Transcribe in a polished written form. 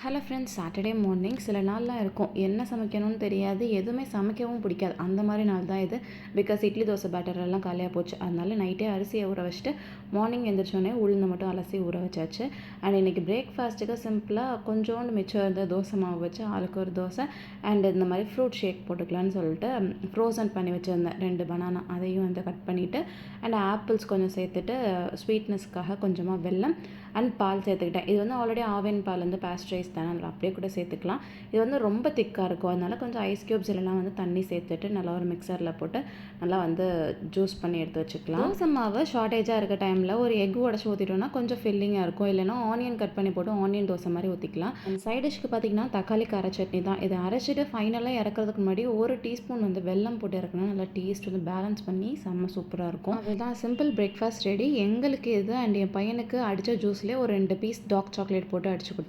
Hello friends, Saturday morning சில நாள்லாம் இருக்கும் என்ன சமைக்கணும்னு தெரியாது, எதுவுமே சமைக்கவும் பிடிக்காது. அந்த மாதிரி நாள் தான் இது. பிகாஸ் இட்லி தோசை பேட்டர் எல்லாம் காலியாக போச்சு. அதனால நைட்டே அரிசியை ஊற வச்சுட்டு மார்னிங் எழுந்திரிச்சோடனே உளுந்து மட்டும் அலசி ஊற வச்சாச்சு. அண்ட் இன்றைக்கி பிரேக்ஃபாஸ்ட்டுக்கு சிம்பிளாக கொஞ்சோண்டு மிச்சம் இருந்த தோசை மாவு வச்சு ஆளுக்கு ஒரு தோசை அண்ட் இந்த மாதிரி ஃப்ரூட் ஷேக் போட்டுக்கலான்னு சொல்லிட்டு ஃப்ரோசன் பண்ணி வச்சுருந்தேன் 2 பனானா, அதையும் வந்து கட் பண்ணிவிட்டு அண்ட் ஆப்பிள்ஸ் கொஞ்சம் சேர்த்துட்டு ஸ்வீட்னஸ்க்காக கொஞ்சமாக வெல்லம் அண்ட் பால் சேர்த்துக்கிட்டேன். இது வந்து ஆல்ரெடி ஆவின் பால் வந்து பாஸ்டரைஸ் தானே, அதில் அப்படியே கூட சேர்த்துக்கலாம். இது வந்து ரொம்ப திக்காக இருக்கும், அதனால கொஞ்சம் ஐஸ் க்யூப்ஸ் இல்லைனா வந்து தண்ணி சேர்த்துட்டு நல்லா ஒரு மிக்சரில் போட்டு நல்லா வந்து ஜூஸ் பண்ணி எடுத்து வச்சுக்கலாம். தோசை மாவு ஷார்ட்டேஜாக இருக்க டைமில் ஒரு எக் உடச்சி ஊற்றிட்டோம்னா கொஞ்சம் ஃபில்லிங்காக இருக்கும். இல்லைனா ஆனியன் கட் பண்ணி போட்டு ஆனியன் தோசை மாதிரி ஊற்றிக்கலாம். அண்ட் சைட் டிஷ்க்கு பார்த்திங்கன்னா தக்காளி கார சட்னி தான். இதை அரைச்சிட்டு ஃபைனலாக இறக்கிறதுக்கு முன்னாடி 1 டீஸ்பூன் வந்து வெல்லம் போட்டு இறக்கணும். நல்லா டேஸ்ட் வந்து பேலன்ஸ் பண்ணி செம்ம சூப்பராக இருக்கும். அதுதான் சிம்பிள் பிரேக்ஃபாஸ்ட் ரெடி. எங்களுக்கு இது அண்ட் என் பையனுக்கு அடித்த ஜூஸ்லேயே ஒரு 2 பீஸ் டார்க் சாக்லேட் போட்டு அடித்து கொடுத்தாச்சு.